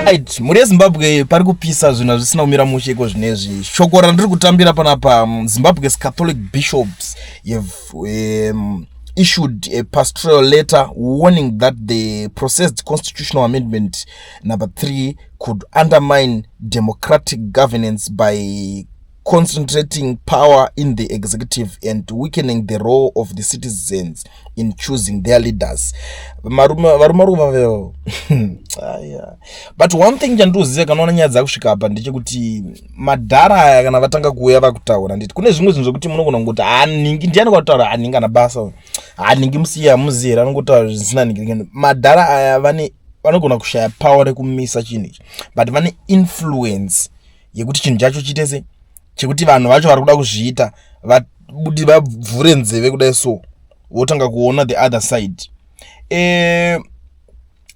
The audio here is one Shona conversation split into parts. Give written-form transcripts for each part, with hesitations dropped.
Right, muri Zimbabwe pari kupisa zvinhu zvisina kumira mushe iko zvinezvi. Shoko randiri kutambira panapa, Zimbabwe's Catholic bishops have issued a pastoral letter warning that the processed constitutional amendment number 3 could undermine democratic governance by concentrating power in the executive and weakening the role of the citizens in choosing their leaders. But one thing janduziva kanaona nyaya dzakusvika apa ndechekuti madhara aya kana vatanga kuuya vakutaura nditi kune zvimwe zvinhu zvokuti munogona kungoti haningi ndiani kwataura haningi ana basa haningi musiya muzera anongotaura zvisina ningi madhara aya vanogona kushaya power rekumisa chinhu ichi but vane influence yekuti chinhu chacho chitese chekuti vanhu vacho vari kuda kuzviita vavhure nzeve kudai so votanga kuona the other side.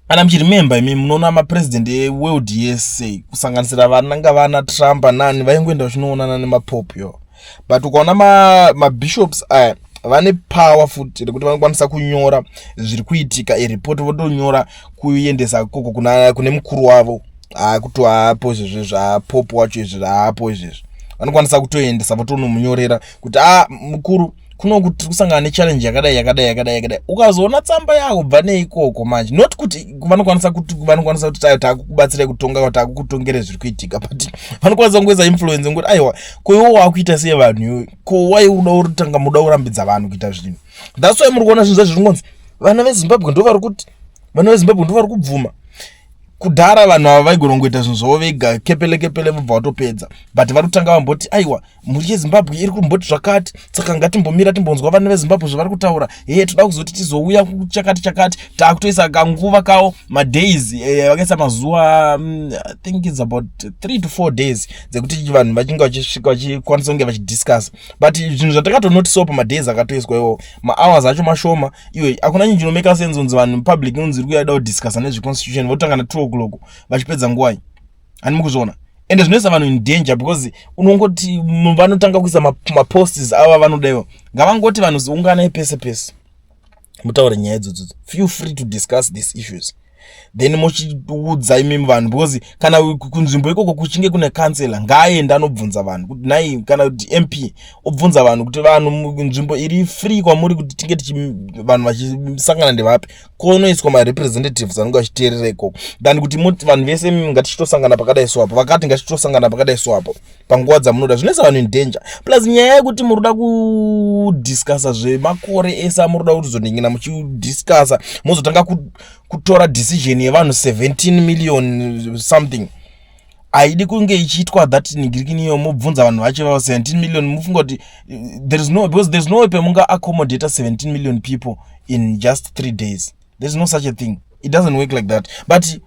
Kana muchiremember imi munoona mapresident eworld yese kusanganisira vananga vana Trump nani vaingoenda vachinoonana nemapope yo, but ukaona mabishops aya vane power futi rekuti vanokwanisa kunyora zviri kuitika ereport votonyora kuendesa koko kune mukuru wavo kuti apo izvezvo zvapope wacho izvi zvaapo izvezvo vanokwanisa kutoendesa votonomunyorera kuti mukuru kuno kuti kusangana nechallenge yakadai ukazoona tsamba yako bva neikoko manje not kuti vanokwanisa kuti takukubatsira kutonga kuti takukutongere zviri kuitika but vanokwanisa kungoisa influence ngokuti aiwa koiwo wakuita sei vanhu ko wai uda urutanga muda urambidza vanhu kuita zvinhu. That's why muri kuona zvinhu zvazvingonzi vana veZimbabwe ndo vari kubvuma kudhara vanhu ava vaigona kungoita zvinhu zvavo vega kepele vobva vatopedza but vari kutanga vamboti aiwa mhuri yeZimbabwe iri kumboti zvakati saka ngatimbomira timbonzwa vana veZimbabwe zvavari kutaura toda kuzoti tizouya chakati taakutoisa kanguva kawo madays vakaisa mazuva I think it's about 3 to 4 days dzekuti vanhu vachinge vachisvika vachikwanisa kunge vachidiscuss but zvinhu zvatakatonotisawo pamadays akatoiswa iwo mahours acho mashoma iwe hakuna nyinji inomeka sense unzi vanhu public unzi kuda kudiscussa nezveconstitution votanga na 2 o'clock vachipedza nguwai ani mukuzviona ende zvinoisa vanhu in danger because unongoti vanotanga kuisa maposts ava vanodaiwa ngavangoti vanhu ungana pese mutaure nyaya idzodzo feel free to discuss these issues then muchiudza imi vanhu because kana kunzvimbo ikoko kuchinge kune kansela ngaaenda anobvunza vanhu kuti nai kana kuti MP obvunza vanhu kuti vanhu nzvimbo iri free kwamuri kuti tinge vanhu vachisangana ndevapi konoiswa ma representatives anonga vachiteerera ikoko than kuti muti vanhu vese ngatichitosangana pakadai so apo vakati ngatichitosangana pakadai so apo panguva dzamunoda zvinoisa vanhu in danger plus nyaya yekuti muruda kudiscussa zvemakore ese amuruda kuti zondingina muchidiscussa mozotanga kutora decision yevanhu 17 million something haidi kunge ichiitwa that ningirikiniyo mobvunza vanhu vacho vavo 17 million mufunga kuti there's no way pemunga accommodate 17 million people in just 3 days. There's no such a thing. It doesn't work like that. But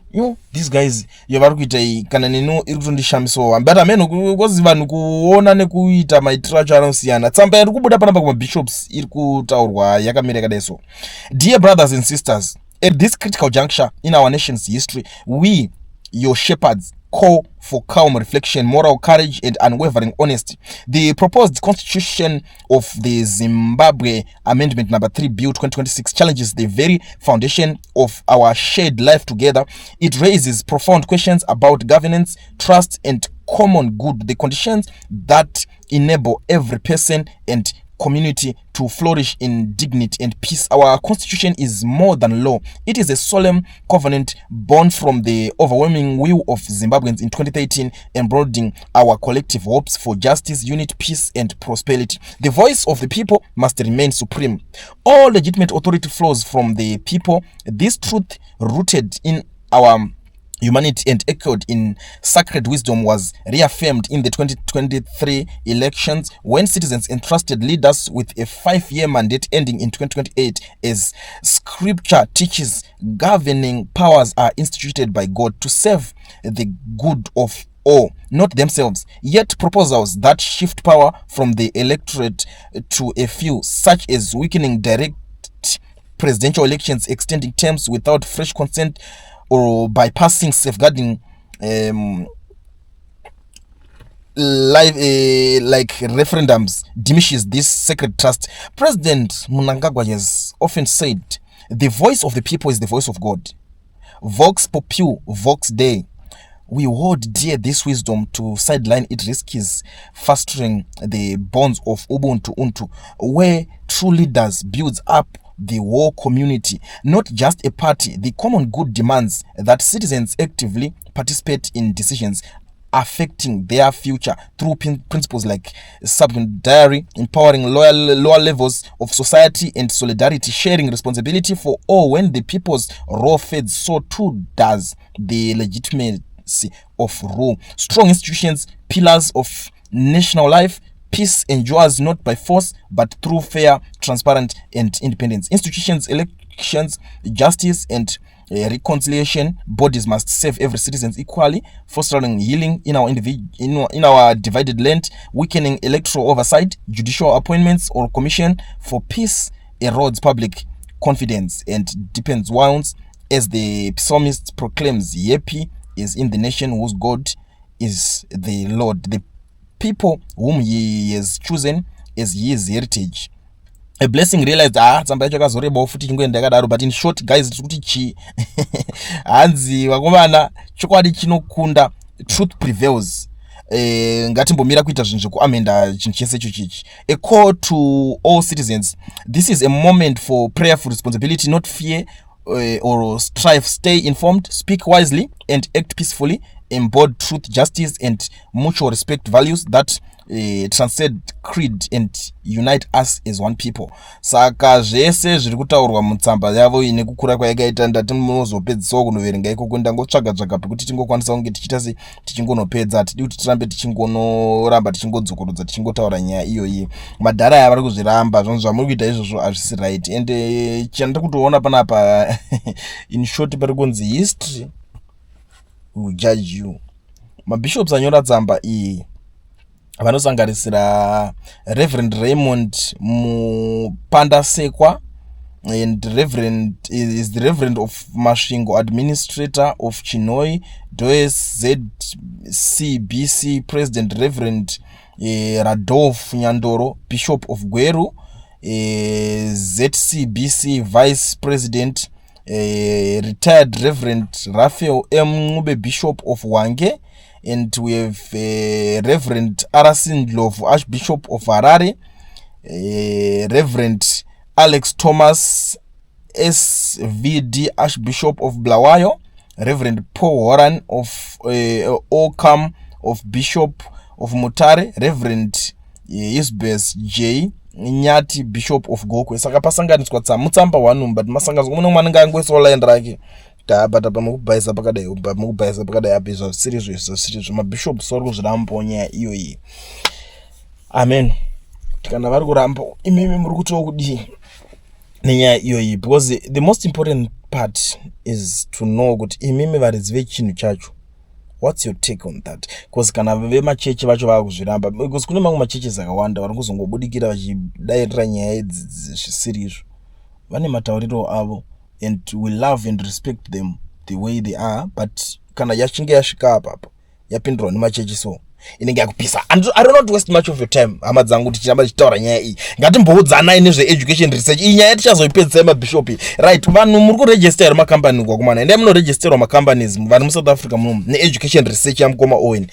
these guys vari kuita kana neno iri kutondishamisawo but ameno because vanhu kuona nekuita maitiro acho anosiyana tsamba iri kubuda panapa kumabishops iri kutaurwa yakamira yakadai so. Dear brothers and sisters, at this critical juncture in our nation's history, we, your shepherds, call for calm reflection, moral courage, and unwavering honesty. The proposed constitution of the Zimbabwe Amendment number 3 Bill 2026 challenges the very foundation of our shared life together. It raises profound questions about governance, trust, and common good, the conditions that enable every person and community to flourish in dignity and peace. Our constitution is more than law. It is a solemn covenant born from the overwhelming will of Zimbabweans in 2013, embodying our collective hopes for justice, unity, peace, and prosperity. The voice of the people must remain supreme. All legitimate authority flows from the people. This truth, rooted in our humanity and echoed in sacred wisdom, was reaffirmed in the 2023 elections when citizens entrusted leaders with a 5-year mandate ending in 2028. As scripture teaches, governing powers are instituted by God to serve the good of all, not themselves. Yet proposals that shift power from the electorate to a few, such as weakening direct presidential elections, extending terms without fresh consent, or bypassing safeguarding like referendums, diminishes this sacred trust. President Mnangagwa has often said, the voice of the people is the voice of God. Vox Populi, Vox Dei. we hold dear this wisdom. To sideline it risks fostering the bonds of Ubuntu Untu, where true leaders builds up the whole community, not just a party. The common good demands that citizens actively participate in decisions affecting their future through principles like subsidiary, empowering lower levels of society, and solidarity, sharing responsibility for all. When the people's role fades, so too does the legitimacy of rule. Strong institutions, pillars of national life. Peace endures not by force, but through fair, transparent, and independence. Institutions, elections, justice, and reconciliation bodies must serve every citizen equally, fostering healing in our divided land. Weakening electoral oversight, judicial appointments, or commission for peace erodes public confidence and deepens wounds. As the psalmist proclaims, "Happy is in the nation whose God is the Lord, the people whom he has chosen as his heritage." A blessing realized tsamba yacho yakazoreba futi chingoenda yakadaro, but in short guys kuti chi hanzi vakomana chokwadi chinokunda, truth prevails. Ngatimbomira kuita zvinhu zvekuamenda chinhu chese icho chichi. A call to all citizens. This is a moment for prayerful responsibility, not fear or strife. Stay informed, speak wisely, and act peacefully. Embody truth, justice, and mutual respect, values that transcend creed and unite us as one people. Saka zvese zviri kutaurwa mutsamba yavo ine kukura kwayakaita, ndati munozopedzisa kunoverenga ikoko ndangotsvaga pekuti tingokwanisa kunge tichita se tichingonopedza. Hatidi kuti tirambe tichingonoramba tichingodzokorodza tichingotaura nyaya iyoyi. Madhara aya vari kuzviramba, zvinhu zvamuri kuita izvozvo hazvisi right. And chandiri kutoona panapa in short pari kunzi history will judge you. Mabishops anyora tsamba iyi vanosanganisira Reverend Raymond Mupandasekwa, and Reverend is the Reverend of Masvingo, administrator of Chinoi Does ZCBC, President Reverend Radolf Nyandoro, Bishop of Gweru, ZCBC Vice President retired Reverend Raphael M. Ngube, Bishop of Wange, and we have Reverend Arasin Ndlovu, Archbishop of Harare, Reverend Alex Thomas SVD, Archbishop of Bulawayo, Reverend Paul Horan of Ocam of Bishop of Mutare, Reverend Isbes J. Nyati, Bishop of Gokwe. Saka pasanganiswa mutsamba wanu, but masanganiswa muno mwana ngangweso line rake tabata pamukubhaisa pakadai apizva series mabishop sori kuzvirambonya iyoyi. Amen. Kana vari kuramba imimi muri kutoa kudii nenyaya iyoyi, because the most important part is to know kuti imimi varidzi vechinhu chacho. What's your take on that? Because kana vemachechi vacho vakuzviramba, because kune mamwe machechi akawanda vari kuzongobudikira vachidairira nyaya zvisiri izvo. Vane matauriro avo, and we love and respect them the way they are, but kana yachinge yasvika apapo yapindurwa nemachechi so inenge yakupisa. I don't not waste much of your time. Hama dzangu tichiramba tichitaura nyaya iyi, ngatimboudzanai nezveeducation research. Iyi nyaya tichazoipedzisa yemabhishopi, right? Vanhu muri kuregistera here macompany kwakumana, ende munoregisterwa macompanies vanhu muSouth Africa munomu needucation research yamukoma Owen.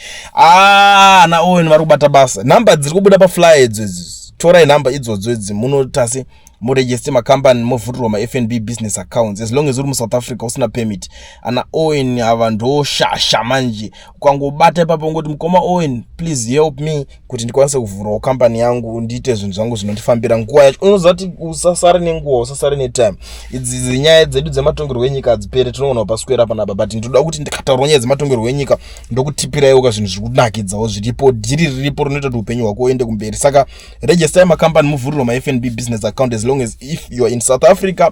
Na Owen vari kubata basa. Namba dziri kubuda pafly idzodzo, torai namba idzodzo idzi munotasi muregister macompany, movhurirwa maFNB business accounts as long as uri muSouth Africa usina permit. Ana Owen ava ndoshasha manje, ukangobata ipapo ngoti mukoma Owen please help me kuti ndikwanise kuvhurawo company yangu ndiite zvinhu zvangu zvinondifambira nguva yacho. Unoziva kuti usasare nenguva, usasare netime. Idzi nyaya dzedu dzematongerwo enyika hadzipere, tinoona paswera panapa, but ndoda kuti ndikataura nyaya dzematongerwo enyika ndokutipiraiwo zvinhu zviri kunakidzawo zviripo, dhiri riripo rinoita kuti upenyu hwako uende kumberi. Saka register macompany, muvhurirwa maFNB business account as long as if you are in South Africa.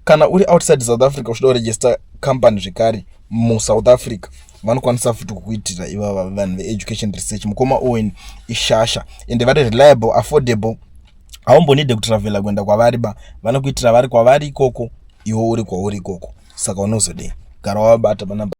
Kana uri outside South Africa uchida register company zvekare muSouth Africa, vanokwanisa futi kukuitira ivava vanhu veeducation research. Mukoma Owen ishasha and vari reliable, affordable. Haumbonide kutravela kuenda kwavari ba, vanokuitira vari kwavari ikoko, iwo uri kwauri ikoko. Saka unozodei, gara wabata panamba.